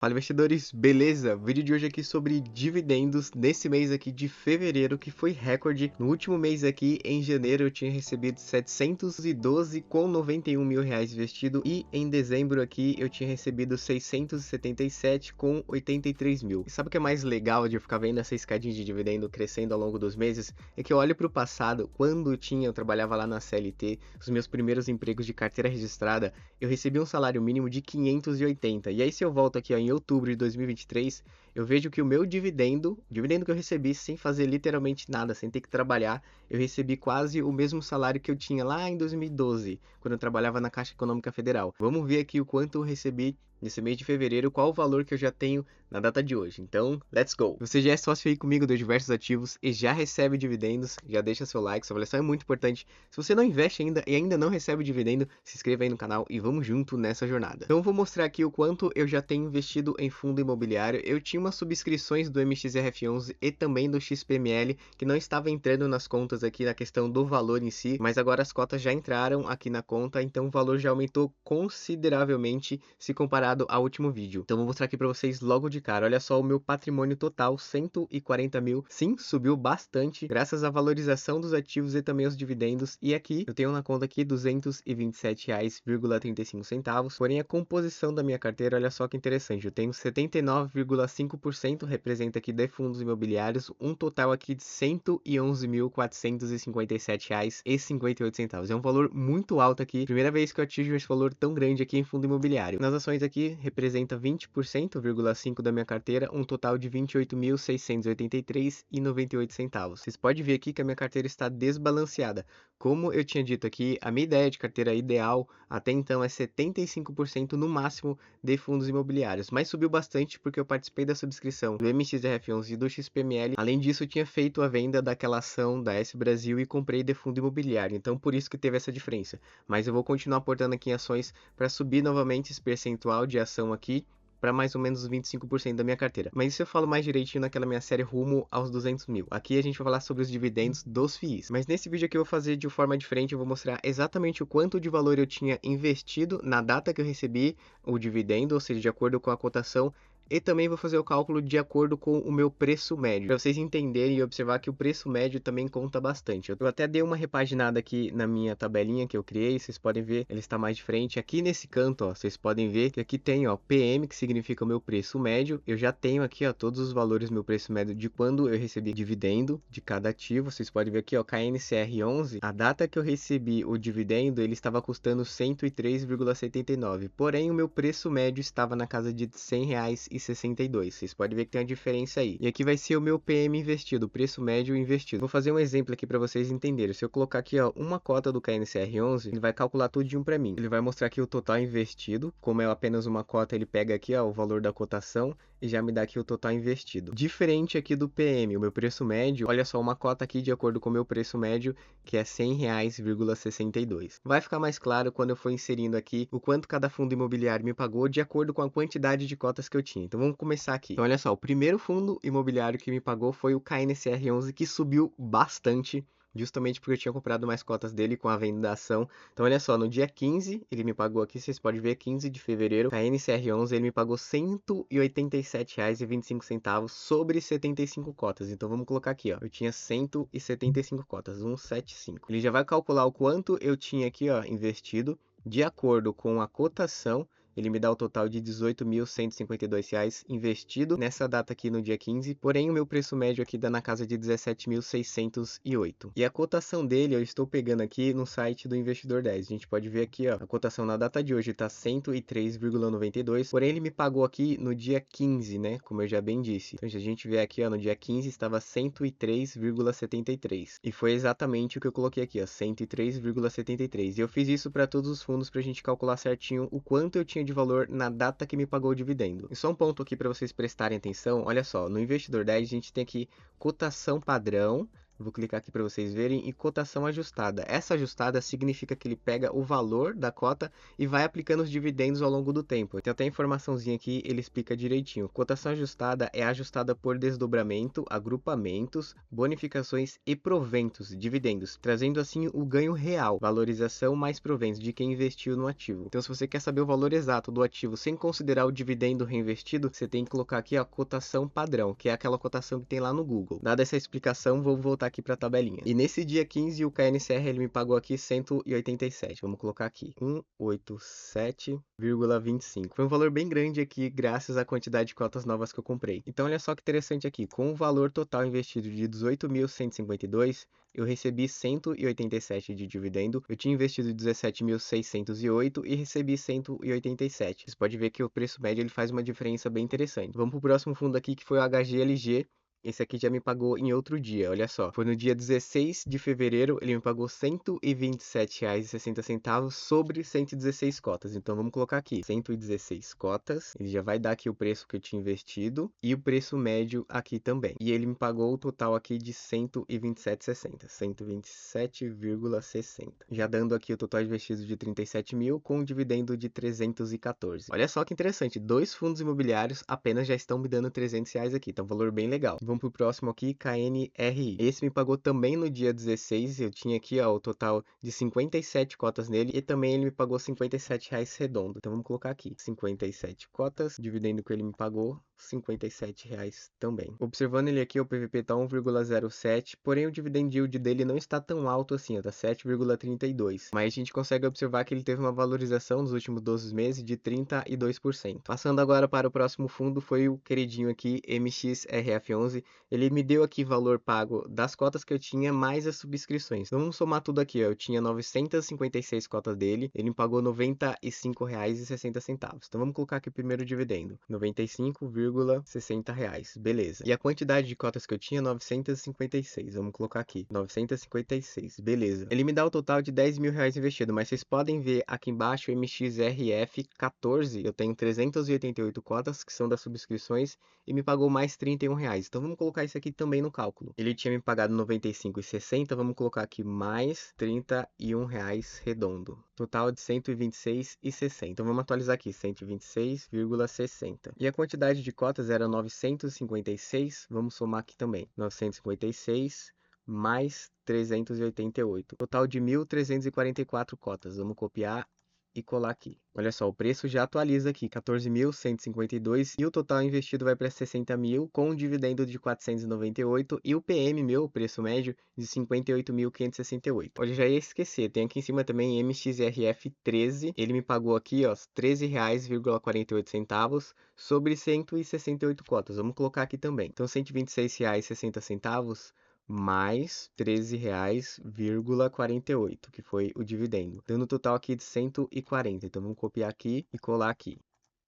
Fala, investidores, beleza? O vídeo de hoje aqui sobre dividendos nesse mês aqui de fevereiro, que foi recorde. No último mês aqui, em janeiro, eu tinha recebido 712,91 mil reais investido e em dezembro aqui eu tinha recebido 677,83 mil. E sabe o que é mais legal de eu ficar vendo essa escadinha de dividendo crescendo ao longo dos meses? É que eu olho para o passado, quando eu trabalhava lá na CLT, os meus primeiros empregos de carteira registrada, eu recebi um salário mínimo de 580. E aí se eu volto aqui ó, em outubro de 2023, eu vejo que o meu dividendo que eu recebi sem fazer literalmente nada, sem ter que trabalhar, eu recebi quase o mesmo salário que eu tinha lá em 2012, quando eu trabalhava na Caixa Econômica Federal. Vamos ver aqui o quanto eu recebi nesse mês de fevereiro, qual o valor que eu já tenho na data de hoje. Então, let's go! Você já é sócio aí comigo dos diversos ativos e já recebe dividendos, já deixa seu like, sua avaliação é muito importante. Se você não investe ainda e ainda não recebe dividendo, se inscreva aí no canal e vamos junto nessa jornada. Então, eu vou mostrar aqui o quanto eu já tenho investido em fundo imobiliário. Eu tinha umas subscrições do MXRF11 e também do XPML que não estava entrando nas contas aqui na questão do valor em si, mas agora as cotas já entraram aqui na conta, então o valor já aumentou consideravelmente se comparado ao último vídeo. Então vou mostrar aqui para vocês logo de cara. Olha só o meu patrimônio total, 140 mil. Sim, subiu bastante graças à valorização dos ativos e também os dividendos. E aqui eu tenho na conta aqui R$ 227,35. Porém a composição da minha carteira, olha só que interessante. Eu tenho 79,5% representa aqui de fundos imobiliários, um total aqui de R$ 111.457,58. É um valor muito alto aqui. Primeira vez que eu atingo esse valor tão grande aqui em fundo imobiliário. Nas ações aqui representa 20,5% da minha carteira, um total de R$ 28.683,98. Vocês podem ver aqui que a minha carteira está desbalanceada. Como eu tinha dito aqui, a minha ideia de carteira ideal até então é 75% no máximo de fundos imobiliários, mas subiu bastante porque eu participei da subscrição do MXRF11 e do XPML. Além disso, eu tinha feito a venda daquela ação da S Brasil e comprei de fundo imobiliário, então por isso que teve essa diferença. Mas eu vou continuar aportando aqui em ações para subir novamente esse percentual de ação aqui para mais ou menos 25% da minha carteira. Mas isso eu falo mais direitinho naquela minha série rumo aos 200 mil. Aqui a gente vai falar sobre os dividendos dos FIIs. Mas nesse vídeo aqui eu vou fazer de forma diferente, eu vou mostrar exatamente o quanto de valor eu tinha investido na data que eu recebi o dividendo, ou seja, de acordo com a cotação. E também vou fazer o cálculo de acordo com o meu preço médio, para vocês entenderem e observar que o preço médio também conta bastante. Eu até dei uma repaginada aqui na minha tabelinha que eu criei, vocês podem ver, ele está mais de frente. Aqui nesse canto, ó, vocês podem ver que aqui tem, ó, PM, que significa o meu preço médio. Eu já tenho aqui, ó, todos os valores do meu preço médio de quando eu recebi dividendo de cada ativo. Vocês podem ver aqui, ó, KNCR11, a data que eu recebi o dividendo, ele estava custando R$ 103,79. Porém, o meu preço médio estava na casa de R$ 100,62. Vocês podem ver que tem uma diferença aí. E aqui vai ser o meu PM investido, o preço médio investido. Vou fazer um exemplo aqui para vocês entenderem. Se eu colocar aqui, ó, uma cota do KNCR11, ele vai calcular tudinho para mim. Ele vai mostrar aqui o total investido. Como é apenas uma cota, ele pega aqui, ó, o valor da cotação e já me dá aqui o total investido. Diferente aqui do PM, o meu preço médio, olha só, uma cota aqui de acordo com o meu preço médio, que é R$ 100,62. Vai ficar mais claro quando eu for inserindo aqui o quanto cada fundo imobiliário me pagou de acordo com a quantidade de cotas que eu tinha. Então vamos começar aqui. Então olha só, o primeiro fundo imobiliário que me pagou foi o KNCR11, que subiu bastante, justamente porque eu tinha comprado mais cotas dele com a venda da ação. Então olha só, no dia 15 ele me pagou aqui, vocês podem ver, 15 de fevereiro, a NCR11 ele me pagou R$ 187,25 sobre 75 cotas. Então vamos colocar aqui, ó, eu tinha 175 cotas, 175. Ele já vai calcular o quanto eu tinha aqui, ó, investido de acordo com a cotação. Ele me dá o total de R$ 18.152 investido nessa data aqui no dia 15, porém o meu preço médio aqui dá na casa de 17.608. E a cotação dele eu estou pegando aqui no site do Investidor 10. A gente pode ver aqui, ó, a cotação na data de hoje está 103,92, porém ele me pagou aqui no dia 15, né, como eu já bem disse. Então se a gente ver aqui, ó, no dia 15 estava 103,73. E foi exatamente o que eu coloquei aqui, ó, 103,73. E eu fiz isso para todos os fundos para a gente calcular certinho o quanto eu tinha de valor na data que me pagou o dividendo. E só um ponto aqui para vocês prestarem atenção, olha só, no Investidor 10 a gente tem aqui cotação padrão, Vou clicar aqui para vocês verem, e cotação ajustada. Essa ajustada significa que ele pega o valor da cota e vai aplicando os dividendos ao longo do tempo. Tem até a informaçãozinha aqui, ele explica direitinho. Cotação ajustada é ajustada por desdobramento, agrupamentos, bonificações e proventos, dividendos, trazendo assim o ganho real, valorização mais proventos de quem investiu no ativo. Então, se você quer saber o valor exato do ativo sem considerar o dividendo reinvestido, você tem que colocar aqui a cotação padrão, que é aquela cotação que tem lá no Google. Dada essa explicação, vou voltar aqui para a tabelinha. E nesse dia 15, o KNCR ele me pagou aqui 187. Vamos colocar aqui 187,25. Foi um valor bem grande aqui, graças à quantidade de cotas novas que eu comprei. Então, olha só que interessante aqui. Com o valor total investido de 18.152, eu recebi 187 de dividendo. Eu tinha investido 17.608 e recebi 187. Você pode ver que o preço médio ele faz uma diferença bem interessante. Vamos para o próximo fundo aqui, que foi o HGLG. Esse aqui já me pagou em outro dia, olha só. Foi no dia 16 de fevereiro, ele me pagou R$ 127,60 sobre 116 cotas. Então vamos colocar aqui, 116 cotas. Ele já vai dar aqui o preço que eu tinha investido e o preço médio aqui também. E ele me pagou o total aqui de 127,60. 127,60. Já dando aqui o total investido de 37 mil com um dividendo de 314. Olha só que interessante, dois fundos imobiliários apenas já estão me dando R$ 300 aqui. Então, um valor bem legal. Vamos pro próximo aqui, KNRI. Esse me pagou também no dia 16. Eu tinha aqui, ó, o total de 57 cotas nele. E também ele me pagou R$ 57 redondo. Então, vamos colocar aqui, 57 cotas. Dividendo que ele me pagou, R$ 57 também. Observando ele aqui, o PVP tá 1,07, porém o dividend yield dele não está tão alto assim, ó, tá 7,32. Mas a gente consegue observar que ele teve uma valorização nos últimos 12 meses de 32%. Passando agora para o próximo fundo, foi o queridinho aqui, MXRF11. Ele me deu aqui valor pago das cotas que eu tinha, mais as subscrições. Então vamos somar tudo aqui, ó. Eu tinha 956 cotas dele, ele me pagou R$ 95,60. Então vamos colocar aqui o primeiro dividendo, 95,60 reais, beleza. E a quantidade de cotas que eu tinha, 956, vamos colocar aqui, 956, beleza. Ele me dá o total de R$ 10 mil investido, mas vocês podem ver aqui embaixo, MXRF14, eu tenho 388 cotas, que são das subscrições, e me pagou mais R$ 31 reais. Então vamos colocar isso aqui também no cálculo. Ele tinha me pagado R$ 95,60, vamos colocar aqui mais R$ 31 reais redondo. Total de R$ 126,60. Então vamos atualizar aqui, 126,60. E a quantidade de cotas era 956, vamos somar aqui também, 956 mais 388. Total de 1.344 cotas. Vamos copiar e colar aqui. Olha só, o preço já atualiza aqui, 14.152 e o total investido vai para 60 mil com um dividendo de 498 e o PM meu, o preço médio, de 58.568. Olha, já ia esquecer, tem aqui em cima também MXRF 13, ele me pagou aqui, ó, R$ 13,48 sobre 168 cotas. Vamos colocar aqui também. Então, R$ 126,60 mais R$ 13,48, que foi o dividendo, dando um total aqui de 140. Então vamos copiar aqui e colar aqui.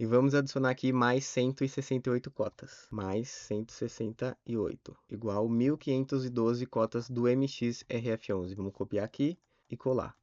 E vamos adicionar aqui mais 168 cotas, mais 168, igual 1.512 cotas do MXRF11. Vamos copiar aqui e colar.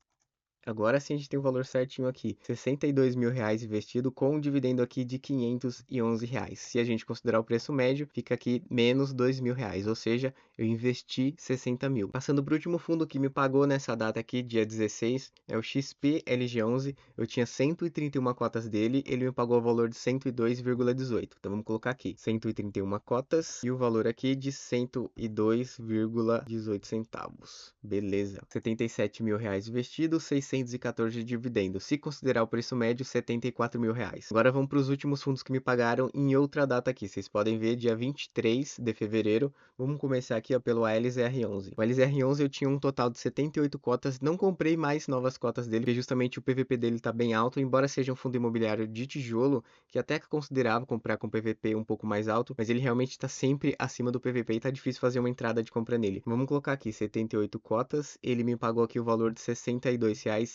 Agora sim a gente tem o valor certinho aqui, R$ 62 mil investido com um dividendo aqui de R$ 511 reais. Se a gente considerar o preço médio, fica aqui menos R$ 2 mil reais, ou seja, eu investi 60 mil. Passando para o último fundo que me pagou nessa data aqui, dia 16, é o XPLG11. Eu tinha 131 cotas dele, ele me pagou o valor de 102,18. Então vamos colocar aqui, 131 cotas e o valor aqui de 102,18 centavos. Beleza. R$ 77 mil investido, 614 de dividendo. Se considerar o preço médio, R$ 74 mil reais. Agora vamos para os últimos fundos que me pagaram em outra data aqui. Vocês podem ver, dia 23 de fevereiro. Vamos começar aqui, ó, pelo ALZR11. O ALZR11 eu tinha um total de 78 cotas. Não comprei mais novas cotas dele, porque justamente o PVP dele está bem alto. Embora seja um fundo imobiliário de tijolo, que até que considerava comprar com PVP um pouco mais alto, mas ele realmente está sempre acima do PVP e está difícil fazer uma entrada de compra nele. Vamos colocar aqui 78 cotas. Ele me pagou aqui o valor de R$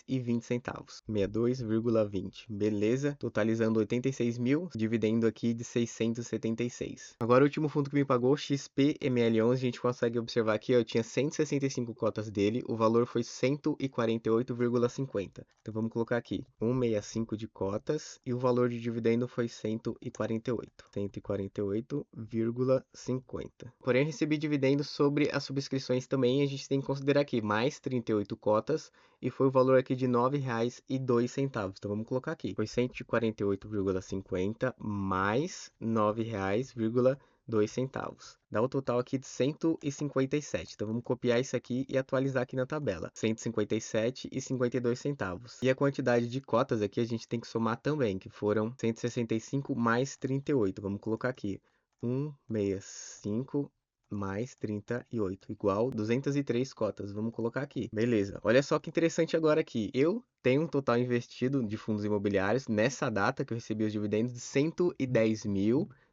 R$62,20. 62,20. Beleza? Totalizando 86 mil, dividendo aqui de 676. Agora o último fundo que me pagou, XPML11, a gente consegue observar aqui, ó, eu tinha 165 cotas dele, o valor foi 148,50. Então vamos colocar aqui, 165 de cotas e o valor de dividendo foi 148. 148,50. Porém, eu recebi dividendos sobre as subscrições também, a gente tem que considerar aqui mais 38 cotas e foi o valor aqui de R$ 9,02. Então vamos colocar aqui, foi 148,50 mais R$ 9,02. Dá o total aqui de 157. Então vamos copiar isso aqui e atualizar aqui na tabela. 157,52. E a quantidade de cotas aqui a gente tem que somar também, que foram 165 mais 38. Vamos colocar aqui. 165 mais 38, igual 203 cotas. Vamos colocar aqui. Beleza. Olha só que interessante agora aqui. Eu tenho um total investido de fundos imobiliários nessa data que eu recebi os dividendos de R$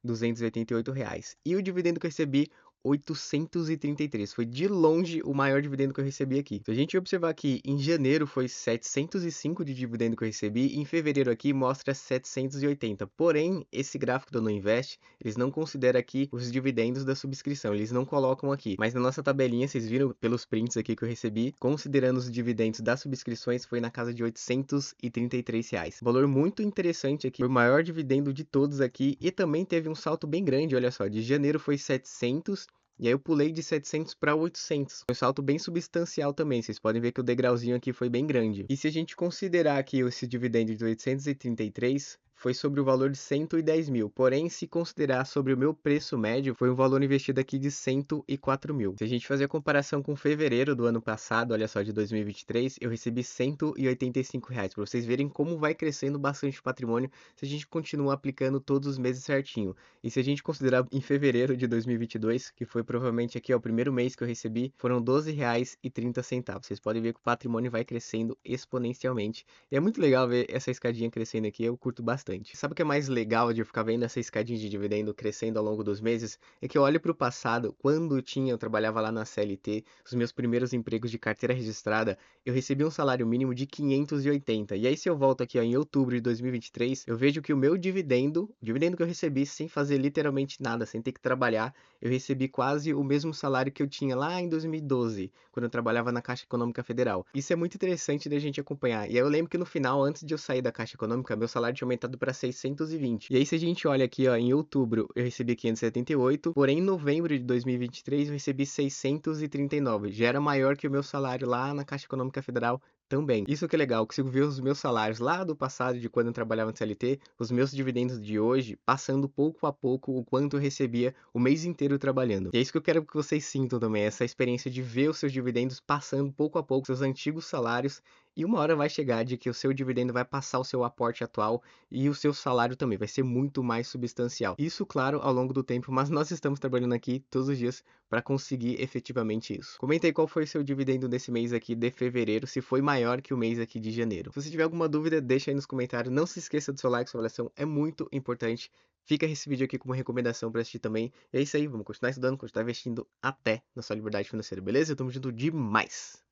110.288. E o dividendo que eu recebi, 833. Foi de longe o maior dividendo que eu recebi aqui. Se a gente observar aqui, em janeiro foi 705 de dividendo que eu recebi, e em fevereiro aqui mostra 780. Porém, esse gráfico do No Invest, eles não consideram aqui os dividendos da subscrição, eles não colocam aqui. Mas na nossa tabelinha, vocês viram pelos prints aqui que eu recebi, considerando os dividendos das subscrições, foi na casa de R$ 833. Valor muito interessante aqui, foi o maior dividendo de todos aqui, e também teve um salto bem grande, olha só, de janeiro foi 700, e aí eu pulei de 700 para 800. Foi um salto bem substancial também. Vocês podem ver que o degrauzinho aqui foi bem grande. E se a gente considerar aqui esse dividendo de 833, foi sobre o valor de 110 mil. Porém, se considerar sobre o meu preço médio, foi um valor investido aqui de 104 mil. Se a gente fazer a comparação com fevereiro do ano passado, olha só, de 2023, eu recebi R$ 185, para vocês verem como vai crescendo bastante o patrimônio se a gente continua aplicando todos os meses certinho. E se a gente considerar em fevereiro de 2022, que foi provavelmente aqui ó, o primeiro mês que eu recebi, foram R$ 12,30. Vocês podem ver que o patrimônio vai crescendo exponencialmente. E é muito legal ver essa escadinha crescendo aqui, eu curto bastante. Sabe o que é mais legal de ficar vendo essa escadinha de dividendo crescendo ao longo dos meses? É que eu olho para o passado, quando eu trabalhava lá na CLT, os meus primeiros empregos de carteira registrada, eu recebi um salário mínimo de 580. E aí se eu volto aqui ó, em outubro de 2023, eu vejo que o meu dividendo que eu recebi sem fazer literalmente nada, sem ter que trabalhar, eu recebi quase o mesmo salário que eu tinha lá em 2012, quando eu trabalhava na Caixa Econômica Federal. Isso é muito interessante da gente acompanhar. E aí eu lembro que no final, antes de eu sair da Caixa Econômica, meu salário tinha aumentado para 620. E aí se a gente olha aqui, ó, em outubro eu recebi 578, porém em novembro de 2023 eu recebi 639. Já era maior que o meu salário lá na Caixa Econômica Federal também. Isso que é legal, eu consigo ver os meus salários lá do passado, de quando eu trabalhava no CLT, os meus dividendos de hoje, passando pouco a pouco o quanto eu recebia o mês inteiro trabalhando. E é isso que eu quero que vocês sintam também, essa experiência de ver os seus dividendos passando pouco a pouco seus antigos salários, e uma hora vai chegar de que o seu dividendo vai passar o seu aporte atual e o seu salário também vai ser muito mais substancial. Isso, claro, ao longo do tempo, mas nós estamos trabalhando aqui todos os dias para conseguir efetivamente isso. Comenta aí qual foi o seu dividendo desse mês aqui de fevereiro, se foi maior que o mês aqui de janeiro. Se você tiver alguma dúvida, deixa aí nos comentários. Não se esqueça do seu like, sua avaliação é muito importante. Fica esse vídeo aqui como recomendação para assistir também. E é isso aí, vamos continuar estudando, continuar investindo até na sua liberdade financeira, beleza? Tamo junto demais!